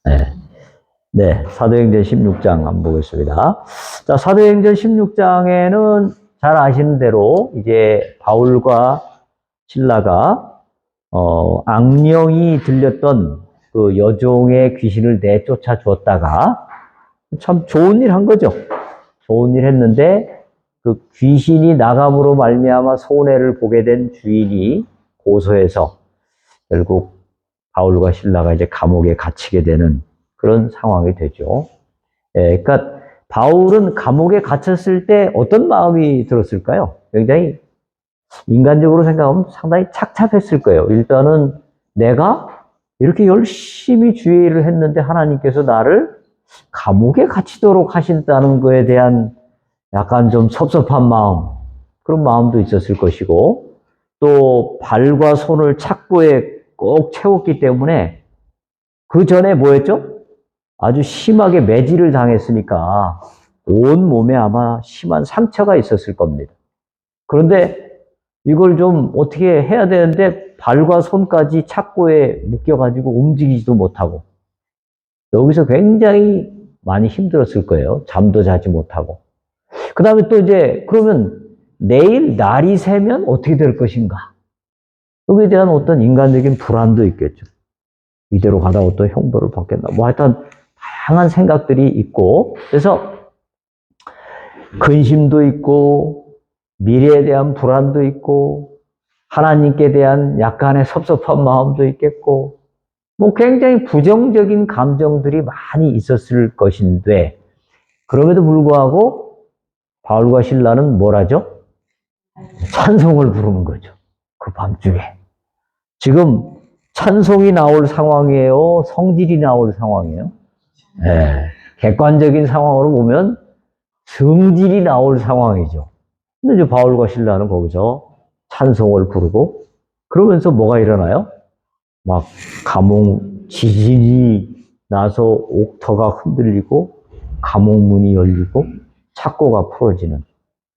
네. 네, 사도행전 16장 한번 보겠습니다. 자, 사도행전 16장에는 잘 아시는 대로 이제 바울과 실라가 악령이 들렸던 그 여종의 귀신을 내쫓아 주었다가 참 좋은 일 한 거죠. 좋은 일 했는데 그 귀신이 나감으로 말미암아 손해를 보게 된 주인이 고소해서 결국 바울과 실라가 이제 감옥에 갇히게 되는 그런 상황이 되죠. 예, 그러니까 바울은 감옥에 갇혔을 때 어떤 마음이 들었을까요? 굉장히 인간적으로 생각하면 상당히 착잡했을 거예요. 일단은 내가 이렇게 열심히 주의 일을 했는데 하나님께서 나를 감옥에 갇히도록 하신다는 거에 대한 약간 좀 섭섭한 마음, 그런 마음도 있었을 것이고, 또 발과 손을 착고에 꼭 채웠기 때문에 그 전에 뭐였죠? 아주 심하게 매질을 당했으니까 온 몸에 아마 심한 상처가 있었을 겁니다. 그런데 이걸 좀 어떻게 해야 되는데 발과 손까지 착고에 묶여가지고 움직이지도 못하고 여기서 굉장히 많이 힘들었을 거예요. 잠도 자지 못하고. 그 다음에 또 이제 그러면 내일 날이 새면 어떻게 될 것인가? 여기에 대한 어떤 인간적인 불안도 있겠죠. 이대로 가다가 또 형벌을 받겠나? 뭐 하여튼 다양한 생각들이 있고 그래서 근심도 있고 미래에 대한 불안도 있고 하나님께 대한 약간의 섭섭한 마음도 있겠고 뭐 굉장히 부정적인 감정들이 많이 있었을 것인데 그럼에도 불구하고 바울과 실라는 뭘 하죠? 찬송을 부르는 거죠. 그 밤중에. 지금 찬송이 나올 상황이에요? 성질이 나올 상황이에요? 네. 객관적인 상황으로 보면 성질이 나올 상황이죠. 근데 이제 바울과 실라는 거기서 찬송을 부르고 그러면서 뭐가 일어나요? 막 감옥 지진이 나서 옥터가 흔들리고 감옥 문이 열리고 착고가 풀어지는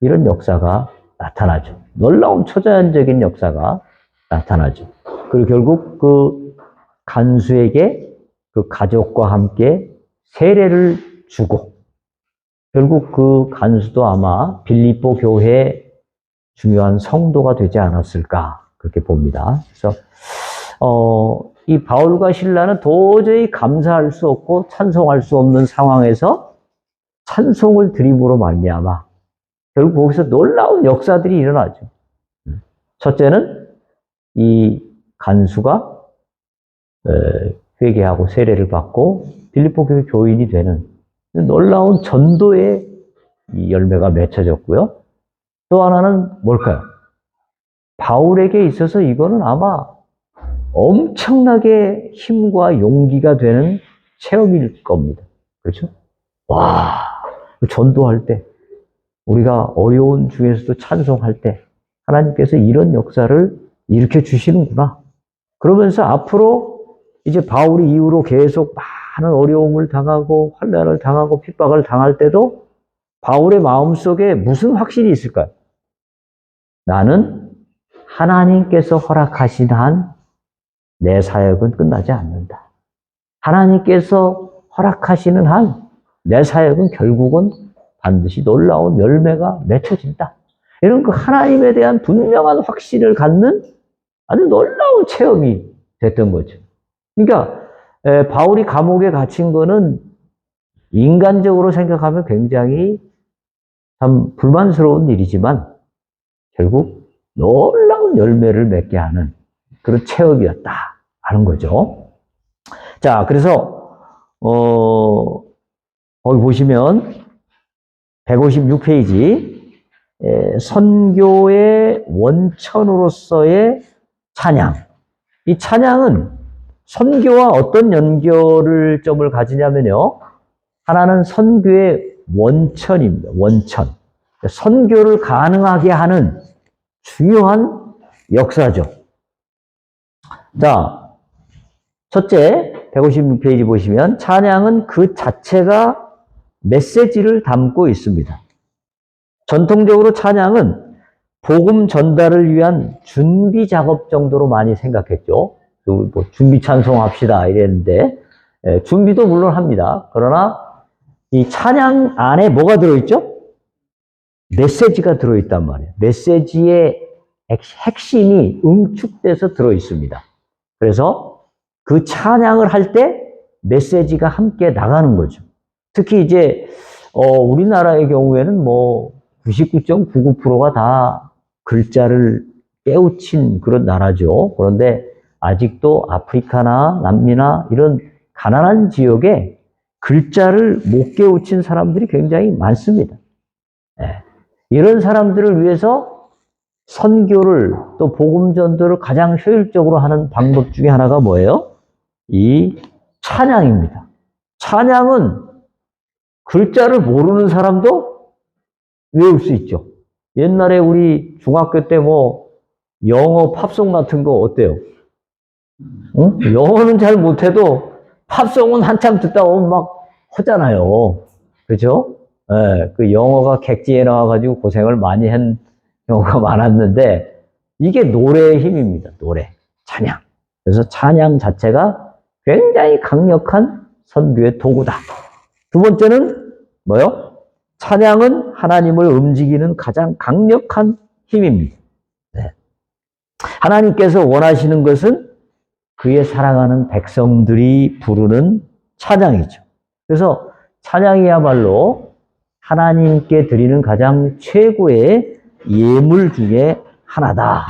이런 역사가 나타나죠. 놀라운 초자연적인 역사가 나타나죠. 그리고 결국 그 간수에게 그 가족과 함께 세례를 주고 결국 그 간수도 아마 빌립보 교회의 중요한 성도가 되지 않았을까 그렇게 봅니다. 그래서 이 바울과 실라는 도저히 감사할 수 없고 찬송할 수 없는 상황에서 찬송을 드림으로 말미암아 결국 거기서 놀라운 역사들이 일어나죠. 첫째는 이 간수가 회개하고 세례를 받고 빌립보 교회 교인이 되는 놀라운 전도의 이 열매가 맺혀졌고요. 또 하나는 뭘까요? 바울에게 있어서 이거는 아마 엄청나게 힘과 용기가 되는 체험일 겁니다. 그렇죠? 와, 전도할 때, 우리가 어려운 중에서도 찬송할 때, 하나님께서 이런 역사를 일으켜 주시는구나. 그러면서 앞으로 이제 바울이 이후로 계속 많은 어려움을 당하고, 환난을 당하고, 핍박을 당할 때도 바울의 마음속에 무슨 확신이 있을까요? 나는 하나님께서 허락하신 한 내 사역은 끝나지 않는다. 하나님께서 허락하시는 한 내 사역은 결국은 반드시 놀라운 열매가 맺혀진다. 이런 그 하나님에 대한 분명한 확신을 갖는 아주 놀라운 체험이 됐던 거죠. 그러니까 바울이 감옥에 갇힌 거는 인간적으로 생각하면 굉장히 참 불만스러운 일이지만 결국 놀라운 열매를 맺게 하는 그런 체험이었다 하는 거죠. 자, 그래서 거기 보시면 156페이지 선교의 원천으로서의 찬양. 이 찬양은 선교와 어떤 연결점을 가지냐면요. 하나는 선교의 원천입니다. 원천. 선교를 가능하게 하는 중요한 역사죠. 자, 첫째 156페이지 보시면 찬양은 그 자체가 메시지를 담고 있습니다. 전통적으로 찬양은 복음 전달을 위한 준비 작업 정도로 많이 생각했죠. 뭐 준비 찬송합시다 이랬는데 준비도 물론 합니다. 그러나 이 찬양 안에 뭐가 들어있죠? 메시지가 들어있단 말이에요. 메시지의 핵심이 응축돼서 들어있습니다. 그래서 그 찬양을 할 때 메시지가 함께 나가는 거죠. 특히 이제 우리나라의 경우에는 뭐 99.99%가 다 글자를 깨우친 그런 나라죠. 그런데 아직도 아프리카나 남미나 이런 가난한 지역에 글자를 못 깨우친 사람들이 굉장히 많습니다. 네. 이런 사람들을 위해서 선교를 또 복음 전도를 가장 효율적으로 하는 방법 중에 하나가 뭐예요? 이 찬양입니다. 찬양은 글자를 모르는 사람도 외울 수 있죠. 옛날에 우리 중학교 때 뭐 영어 팝송 같은 거 어때요? 응? 영어는 잘 못해도 팝송은 한참 듣다 보면 막 하잖아요. 그죠? 예, 그 영어가 객지에 나와가지고 고생을 많이 한 경우가 많았는데 이게 노래의 힘입니다. 노래, 찬양. 그래서 찬양 자체가 굉장히 강력한 선교의 도구다. 두 번째는 뭐요? 찬양은 하나님을 움직이는 가장 강력한 힘입니다. 네. 하나님께서 원하시는 것은 그의 사랑하는 백성들이 부르는 찬양이죠. 그래서 찬양이야말로 하나님께 드리는 가장 최고의 예물 중에 하나다.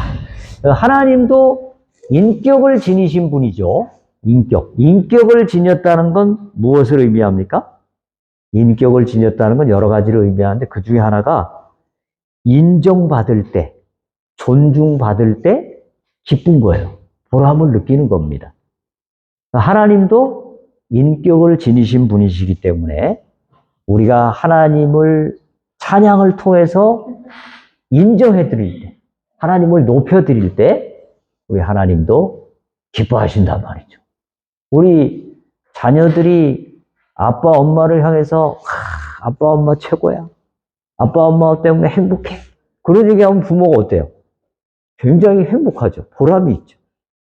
하나님도 인격을 지니신 분이죠. 인격을 지녔다는 건 무엇을 의미합니까? 인격을 지녔다는 건 여러 가지를 의미하는데 그 중에 하나가 인정받을 때, 존중받을 때 기쁜 거예요. 보람을 느끼는 겁니다. 하나님도 인격을 지니신 분이시기 때문에 우리가 하나님을 찬양을 통해서 인정해 드릴 때, 하나님을 높여 드릴 때 우리 하나님도 기뻐하신단 말이죠. 우리 자녀들이 아빠 엄마를 향해서 아빠 엄마 최고야. 아빠 엄마 때문에 행복해. 그런 얘기하면 부모가 어때요? 굉장히 행복하죠. 보람이 있죠.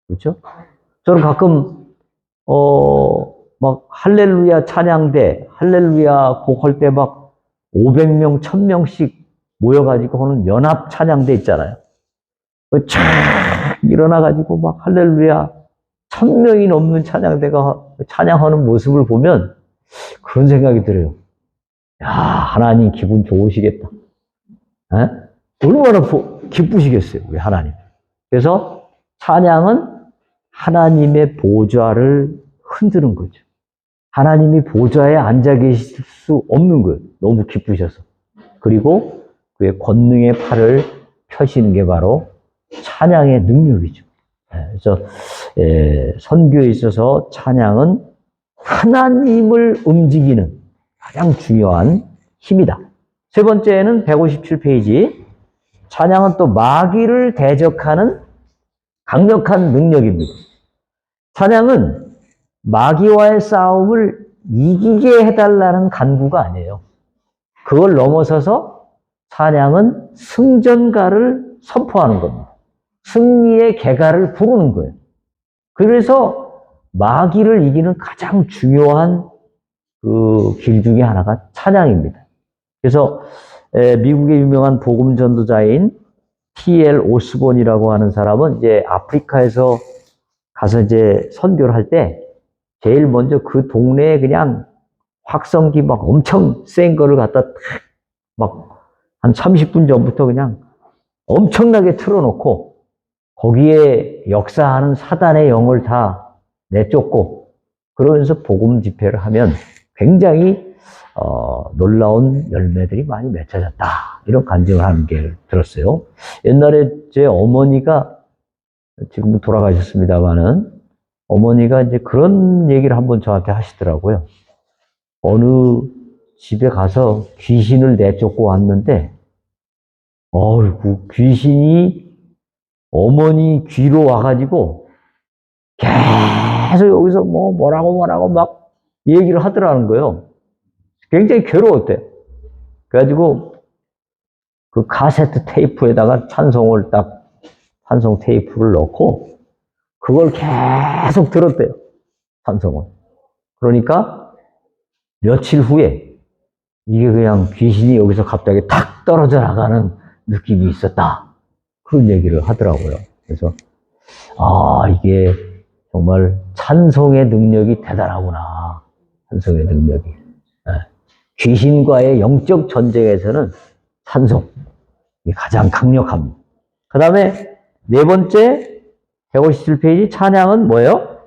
그렇죠? 저는 가끔 막 할렐루야 찬양대, 할렐루야 곡할 때 막 500명, 1000명씩 모여가지고 하는 연합 찬양대 있잖아요. 쫙 일어나가지고 막 할렐루야 1000명이 넘는 찬양대가 찬양하는 모습을 보면 그런 생각이 들어요. 야, 하나님 기분 좋으시겠다. 에? 얼마나 기쁘시겠어요, 우리 하나님. 그래서 찬양은 하나님의 보좌를 흔드는 거죠. 하나님이 보좌에 앉아 계실 수 없는 거예요. 너무 기쁘셔서. 그리고 그의 권능의 팔을 펴시는 게 바로 찬양의 능력이죠. 그래서 선교에 있어서 찬양은 하나님을 움직이는 가장 중요한 힘이다. 세 번째는 157페이지. 찬양은 또 마귀를 대적하는 강력한 능력입니다. 찬양은 마귀와의 싸움을 이기게 해달라는 간구가 아니에요. 그걸 넘어서서 찬양은 승전가를 선포하는 겁니다. 승리의 개가를 부르는 거예요. 그래서 마귀를 이기는 가장 중요한 그 길 중에 하나가 찬양입니다. 그래서 미국의 유명한 복음 전도자인 T.L. 오스본이라고 하는 사람은 이제 아프리카에서 가서 이제 선교를 할 때 제일 먼저 그 동네에 그냥 확성기 막 엄청 센 거를 갖다 막 한 30분 전부터 그냥 엄청나게 틀어놓고 거기에 역사하는 사단의 영을 다 내쫓고 그러면서 복음 집회를 하면 굉장히 놀라운 열매들이 많이 맺혀졌다. 이런 간증을 하는 게 들었어요. 옛날에 제 어머니가 지금은 돌아가셨습니다만은 어머니가 이제 그런 얘기를 한번 저한테 하시더라고요. 어느 집에 가서 귀신을 내쫓고 왔는데, 그 귀신이 어머니 귀로 와가지고 계속 여기서 뭐라고 막 얘기를 하더라는 거예요. 굉장히 괴로웠대요. 그래가지고 그 카세트 테이프에다가 찬송 테이프를 넣고 그걸 계속 들었대요. 찬송을. 그러니까 며칠 후에 이게 그냥 귀신이 여기서 갑자기 탁 떨어져 나가는 느낌이 있었다. 그런 얘기를 하더라고요. 그래서, 이게 정말 찬송의 능력이 대단하구나. 찬송의 능력이. 귀신과의 영적 전쟁에서는 찬송이 가장 강력합니다. 그 다음에 네 번째 157페이지 찬양은 뭐예요?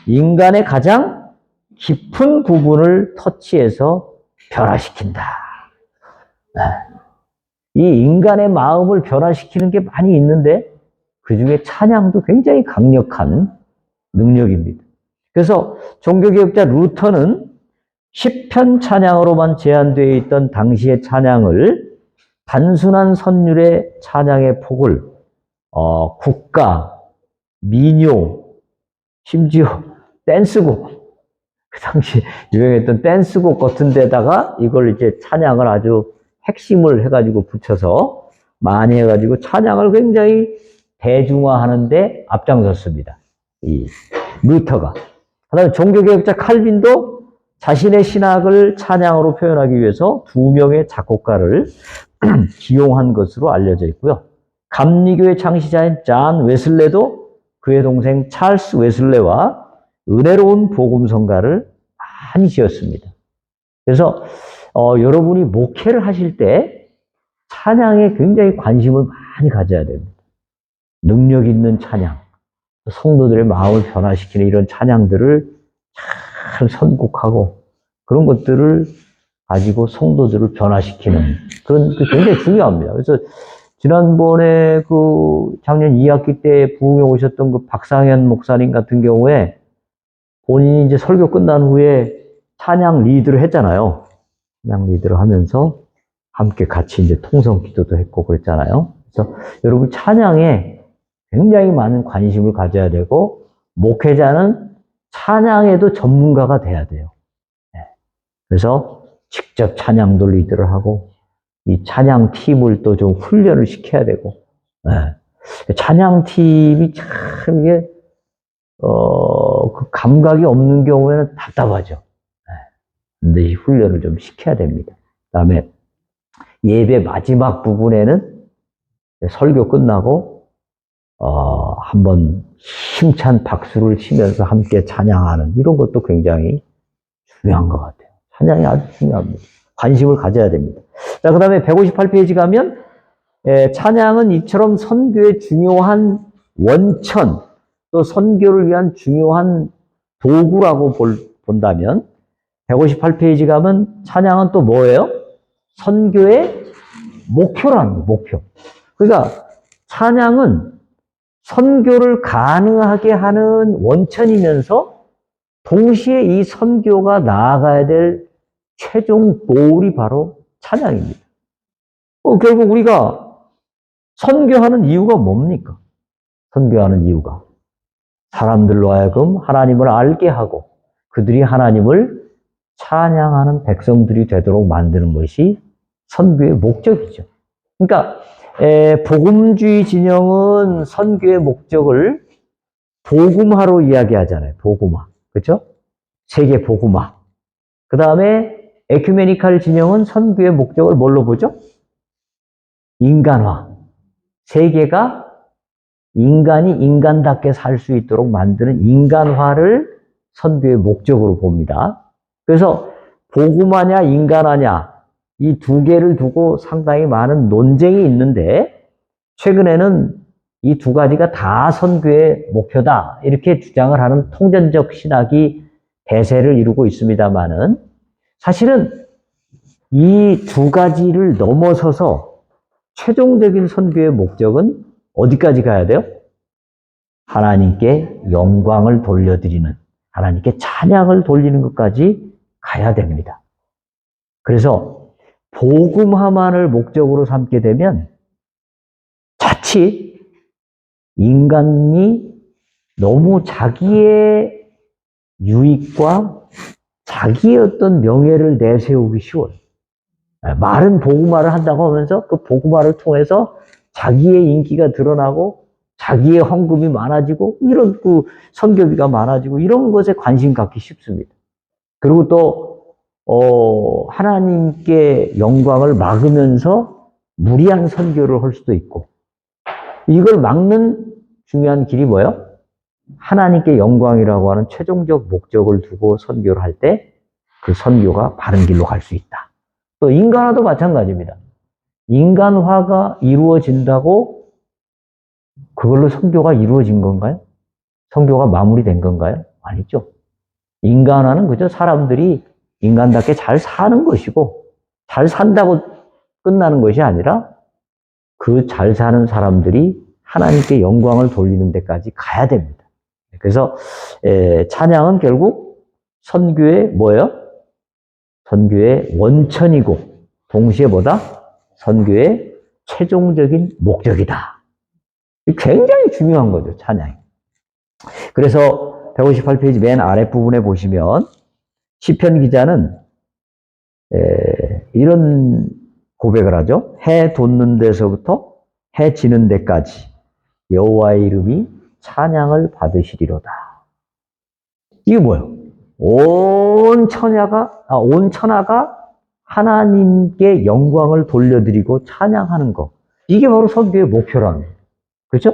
인간의 가장 깊은 부분을 터치해서 변화시킨다. 이 인간의 마음을 변화시키는 게 많이 있는데 그 중에 찬양도 굉장히 강력한 능력입니다. 그래서 종교개혁자 루터는 시편 찬양으로만 제한되어 있던 당시의 찬양을 단순한 선율의 찬양의 폭을 국가, 민요, 심지어 댄스곡, 그 당시 유행했던 댄스곡 같은 데다가 이걸 이제 찬양을 아주 핵심을 해가지고 붙여서 많이 해가지고 찬양을 굉장히 대중화하는데 앞장섰습니다. 이 루터가. 그다음에 종교개혁자 칼빈도 자신의 신학을 찬양으로 표현하기 위해서 2명의 작곡가를 기용한 것으로 알려져 있고요. 감리교의 창시자인 존 웨슬레도 그의 동생 찰스 웨슬레와 은혜로운 복음성가를 많이 지었습니다. 그래서 여러분이 목회를 하실 때 찬양에 굉장히 관심을 많이 가져야 됩니다. 능력 있는 찬양, 성도들의 마음을 변화시키는 이런 찬양들을 잘 선곡하고 그런 것들을 가지고 성도들을 변화시키는 그런 게 굉장히 중요합니다. 그래서 지난번에 그 작년 2학기 때 부흥에 오셨던 그 박상현 목사님 같은 경우에 본인이 이제 설교 끝난 후에 찬양 리드를 했잖아요. 찬양 리드를 하면서 함께 같이 이제 통성 기도도 했고 그랬잖아요. 그래서 여러분 찬양에 굉장히 많은 관심을 가져야 되고 목회자는 찬양에도 전문가가 돼야 돼요. 그래서 직접 찬양도 리드를 하고 이 찬양 팀을 또 좀 훈련을 시켜야 되고 찬양 팀이 참 이게 그 감각이 없는 경우에는 답답하죠. 반드시 훈련을 좀 시켜야 됩니다. 그다음에 예배 마지막 부분에는 설교 끝나고 한번 힘찬 박수를 치면서 함께 찬양하는 이런 것도 굉장히 중요한 것 같아요. 찬양이 아주 중요합니다. 관심을 가져야 됩니다. 자, 그 다음에 158페이지 가면 찬양은 이처럼 선교의 중요한 원천 또 선교를 위한 중요한 도구라고 본다면 158페이지 가면 찬양은 또 뭐예요? 선교의 목표라는 목표. 그러니까 찬양은 선교를 가능하게 하는 원천이면서 동시에 이 선교가 나아가야 될 최종 고울이 바로 찬양입니다. 결국 우리가 선교하는 이유가 뭡니까? 선교하는 이유가 사람들로 하여금 하나님을 알게 하고 그들이 하나님을 찬양하는 백성들이 되도록 만드는 것이 선교의 목적이죠. 그러니까 복음주의 진영은 선교의 목적을 복음화로 이야기하잖아요. 복음화. 그렇죠? 세계 복음화. 그 다음에 에큐메니칼 진영은 선교의 목적을 뭘로 보죠? 인간화. 세계가 인간이 인간답게 살 수 있도록 만드는 인간화를 선교의 목적으로 봅니다. 그래서 복음화냐 인간화냐 이 두 개를 두고 상당히 많은 논쟁이 있는데 최근에는 이 두 가지가 다 선교의 목표다 이렇게 주장을 하는 통전적 신학이 대세를 이루고 있습니다만은 사실은 이 두 가지를 넘어서서 최종적인 선교의 목적은 어디까지 가야 돼요? 하나님께 영광을 돌려드리는 하나님께 찬양을 돌리는 것까지 가야 됩니다. 그래서 복음화만을 목적으로 삼게 되면 자칫 인간이 너무 자기의 유익과 자기의 어떤 명예를 내세우기 쉬워요. 말은 복음화를 한다고 하면서 그 복음화를 통해서 자기의 인기가 드러나고 자기의 헌금이 많아지고 이런 그 선교비가 많아지고 이런 것에 관심 갖기 쉽습니다. 그리고 또, 하나님께 영광을 막으면서 무리한 선교를 할 수도 있고, 이걸 막는 중요한 길이 뭐예요? 하나님께 영광이라고 하는 최종적 목적을 두고 선교를 할 때 그 선교가 바른 길로 갈 수 있다. 또 인간화도 마찬가지입니다. 인간화가 이루어진다고 그걸로 선교가 이루어진 건가요? 선교가 마무리된 건가요? 아니죠. 인간화는 그저 사람들이 인간답게 잘 사는 것이고, 잘 산다고 끝나는 것이 아니라 그 잘 사는 사람들이 하나님께 영광을 돌리는 데까지 가야 됩니다. 그래서 찬양은 결국 선교의 뭐예요? 선교의 원천이고 동시에 뭐다? 선교의 최종적인 목적이다. 굉장히 중요한 거죠, 찬양이. 그래서 158페이지 맨 아랫부분에 보시면 시편 기자는 이런 고백을 하죠. 해 돋는 데서부터 해 지는 데까지 여호와의 이름이 찬양을 받으시리로다. 이게 뭐예요? 온 천하가 하나님께 영광을 돌려드리고 찬양하는 것. 이게 바로 선교의 목표라는 거예요. 그렇죠?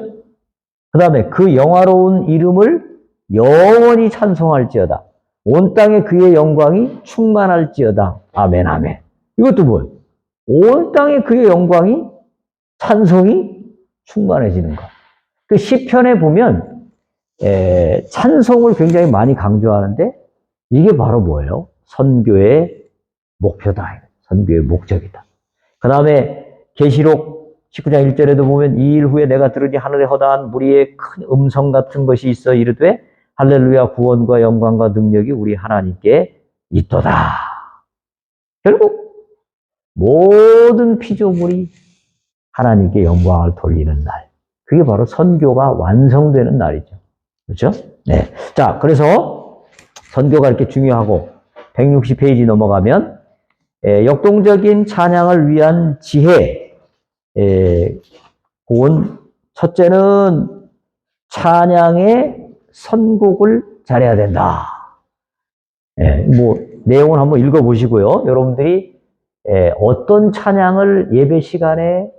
그 다음에 그 영화로운 이름을 영원히 찬송할지어다. 온 땅에 그의 영광이 충만할지어다. 아멘, 아멘. 이것도 뭐예요? 온 땅에 그의 영광이 찬송이 충만해지는 것. 그 시편에 보면 찬송을 굉장히 많이 강조하는데 이게 바로 뭐예요? 선교의 목표다. 선교의 목적이다. 그 다음에 계시록 19장 1절에도 보면 이 일 후에 내가 들으니 하늘에 허다한 무리의 큰 음성 같은 것이 있어 이르되 할렐루야 구원과 영광과 능력이 우리 하나님께 있도다. 결국 모든 피조물이 하나님께 영광을 돌리는 날. 그게 바로 선교가 완성되는 날이죠. 그렇죠? 네. 자, 그래서 선교가 이렇게 중요하고 160페이지 넘어가면 역동적인 찬양을 위한 지혜. 그건 첫째는 찬양의 선곡을 잘해야 된다. 뭐 내용을 한번 읽어보시고요. 여러분들이 어떤 찬양을 예배 시간에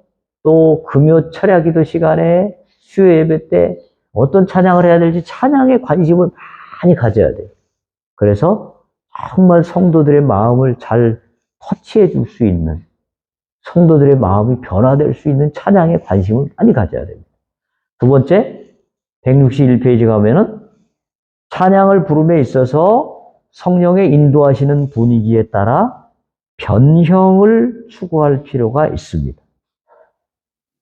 또 금요 철야기도 시간에 수요 예배 때 어떤 찬양을 해야 될지 찬양에 관심을 많이 가져야 돼요. 그래서 정말 성도들의 마음을 잘 터치해 줄 수 있는, 성도들의 마음이 변화될 수 있는 찬양에 관심을 많이 가져야 됩니다. 두 번째, 161페이지 가면은 찬양을 부름에 있어서 성령의 인도하시는 분위기에 따라 변형을 추구할 필요가 있습니다.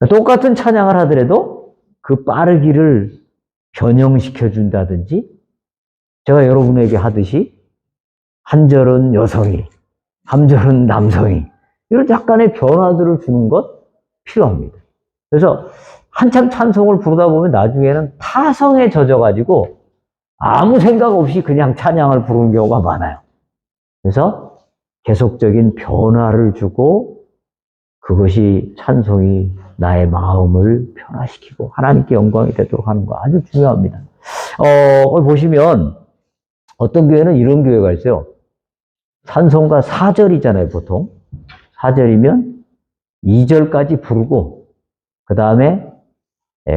똑같은 찬양을 하더라도 그 빠르기를 변형시켜 준다든지, 제가 여러분에게 하듯이 한 절은 여성이, 한 절은 남성이, 이런 약간의 변화들을 주는 것 필요합니다. 그래서 한참 찬송을 부르다 보면 나중에는 타성에 젖어가지고 아무 생각 없이 그냥 찬양을 부르는 경우가 많아요. 그래서 계속적인 변화를 주고 그것이 찬송이 나의 마음을 변화시키고 하나님께 영광이 되도록 하는 거 아주 중요합니다. 보시면 어떤 교회는 이런 교회가 있어요. 찬송가 4절이잖아요, 보통. 4절이면 2절까지 부르고 그 다음에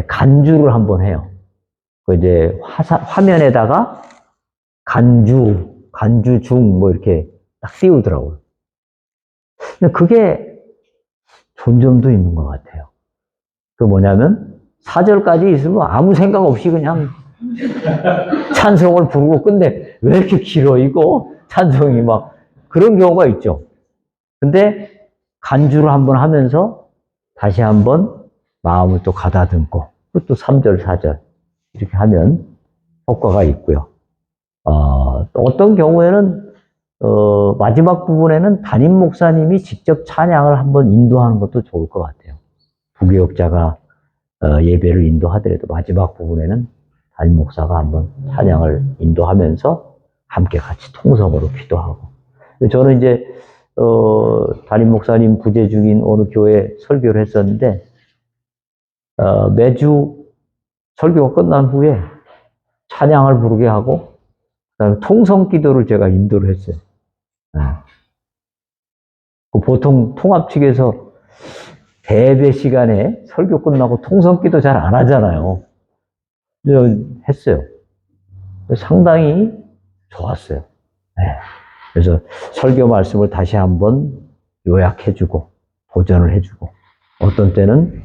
간주를 한번 해요. 그 이제 화면에다가 간주 중 뭐 이렇게 딱 띄우더라고요. 근데 그게 존점도 있는 것 같아요. 그 뭐냐면 4절까지 있으면 아무 생각 없이 그냥 찬송을 부르고 끝내. 왜 이렇게 길어 이거? 찬송이 막 그런 경우가 있죠. 근데 간주를 한번 하면서 다시 한번 마음을 또 가다듬고 또 3절, 4절 이렇게 하면 효과가 있고요. 또 어떤 경우에는 마지막 부분에는 담임 목사님이 직접 찬양을 한번 인도하는 것도 좋을 것 같아요. 부교역자가 예배를 인도하더라도 마지막 부분에는 담임 목사가 한번 찬양을 인도하면서 함께 같이 통성으로 기도하고. 저는 이제 담임 목사님 부재 중인 어느 교회 설교를 했었는데 매주 설교가 끝난 후에 찬양을 부르게 하고 그다음에 통성 기도를 제가 인도를 했어요. 네. 보통 통합 측에서 대배 시간에 설교 끝나고 통성 기도 잘 안 하잖아요. 했어요. 상당히 좋았어요. 네. 그래서 설교 말씀을 다시 한번 요약해주고 보전을 해주고 어떤 때는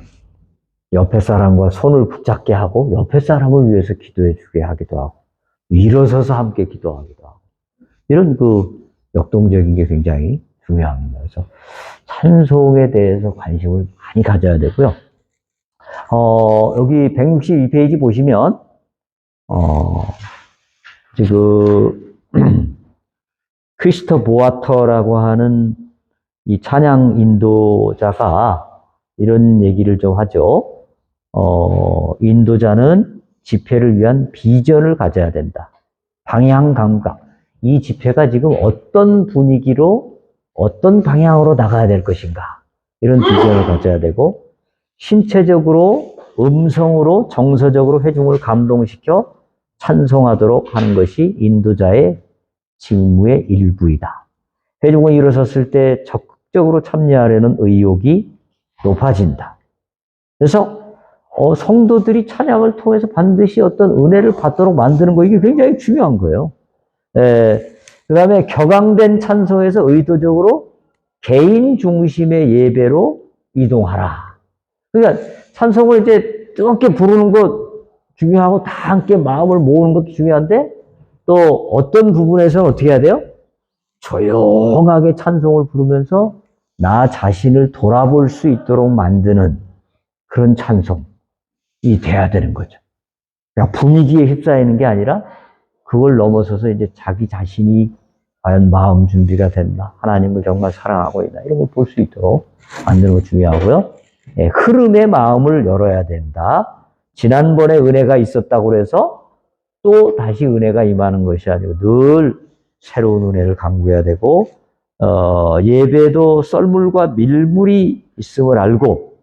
옆에 사람과 손을 붙잡게 하고 옆에 사람을 위해서 기도해주게 하기도 하고 일어서서 함께 기도하기도 하고 이런 그 역동적인 게 굉장히 중요합니다. 그래서 찬송에 대해서 관심을 많이 가져야 되고요. 여기 162페이지 보시면 지금 크리스터 보아터라고 하는 이 찬양 인도자가 이런 얘기를 좀 하죠. 인도자는 집회를 위한 비전을 가져야 된다. 방향 감각. 이 집회가 지금 어떤 분위기로 어떤 방향으로 나가야 될 것인가. 이런 비전을 가져야 되고 신체적으로 음성으로 정서적으로 회중을 감동시켜 찬송하도록 하는 것이 인도자의 직무의 일부이다. 회중이 일어섰을 때 적극적으로 참여하려는 의욕이 높아진다. 그래서 성도들이 찬양을 통해서 반드시 어떤 은혜를 받도록 만드는 거 이게 굉장히 중요한 거예요. 그 다음에 격앙된 찬송에서 의도적으로 개인 중심의 예배로 이동하라. 그러니까 찬송을 이제 뜨겁게 부르는 것 중요하고 다 함께 마음을 모으는 것도 중요한데 또 어떤 부분에서는 어떻게 해야 돼요? 조용하게 찬송을 부르면서 나 자신을 돌아볼 수 있도록 만드는 그런 찬송이 돼야 되는 거죠. 그냥 분위기에 휩싸이는 게 아니라 그걸 넘어서서 이제 자기 자신이 과연 마음 준비가 됐나, 하나님을 정말 사랑하고 있나 이런 걸 볼 수 있도록 만드는 거 중요하고요. 흐름의 마음을 열어야 된다. 지난번에 은혜가 있었다고 해서 또 다시 은혜가 임하는 것이 아니고 늘 새로운 은혜를 강구해야 되고 예배도 썰물과 밀물이 있음을 알고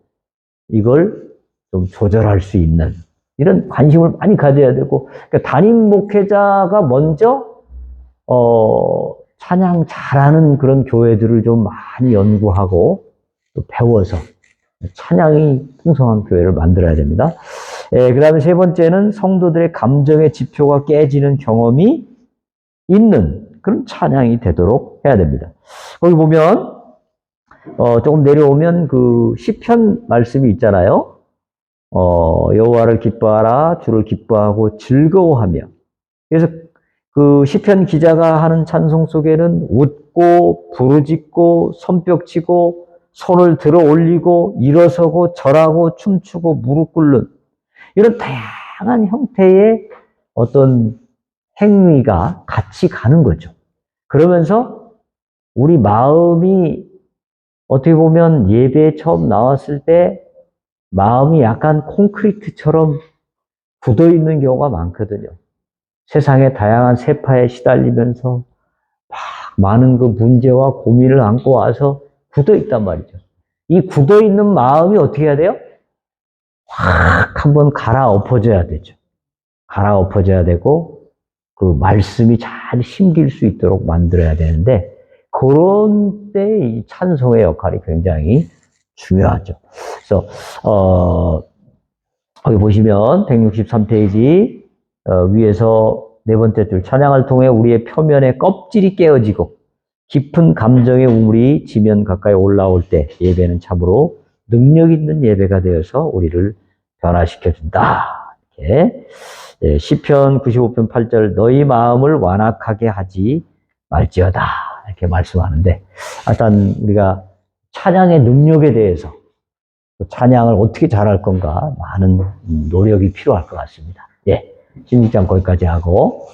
이걸 좀 조절할 수 있는 이런 관심을 많이 가져야 되고 그러니까 담임 목회자가 먼저 찬양 잘하는 그런 교회들을 좀 많이 연구하고 또 배워서 찬양이 풍성한 교회를 만들어야 됩니다. 그 다음에 세 번째는 성도들의 감정의 지표가 깨지는 경험이 있는 그런 찬양이 되도록 해야 됩니다. 거기 보면 조금 내려오면 그 시편 말씀이 있잖아요. 여호와를 기뻐하라 주를 기뻐하고 즐거워하며 그래서 그 시편 기자가 하는 찬송 속에는 웃고 부르짖고 손뼉치고 손을 들어 올리고 일어서고 절하고 춤추고 무릎 꿇는 이런 다양한 형태의 어떤 행위가 같이 가는 거죠. 그러면서 우리 마음이 어떻게 보면 예배에 처음 나왔을 때 마음이 약간 콘크리트처럼 굳어 있는 경우가 많거든요. 세상의 다양한 세파에 시달리면서 막 많은 그 문제와 고민을 안고 와서 굳어 있단 말이죠. 이 굳어 있는 마음이 어떻게 해야 돼요? 확 한번 갈아엎어져야 되죠. 갈아엎어져야 되고 그 말씀이 잘 심길 수 있도록 만들어야 되는데 그런 때 이 찬송의 역할이 굉장히 중요하죠. 그래서 여기 보시면 163페이지 위에서 네 번째 줄 찬양을 통해 우리의 표면의 껍질이 깨어지고 깊은 감정의 우물이 지면 가까이 올라올 때 예배는 참으로 능력 있는 예배가 되어서 우리를 변화시켜준다. 이렇게 시편 95편 8절 너희 마음을 완악하게 하지 말지어다 이렇게 말씀하는데 일단 우리가 찬양의 능력에 대해서 찬양을 어떻게 잘할 건가 많은 노력이 필요할 것 같습니다. 16장 거기까지 하고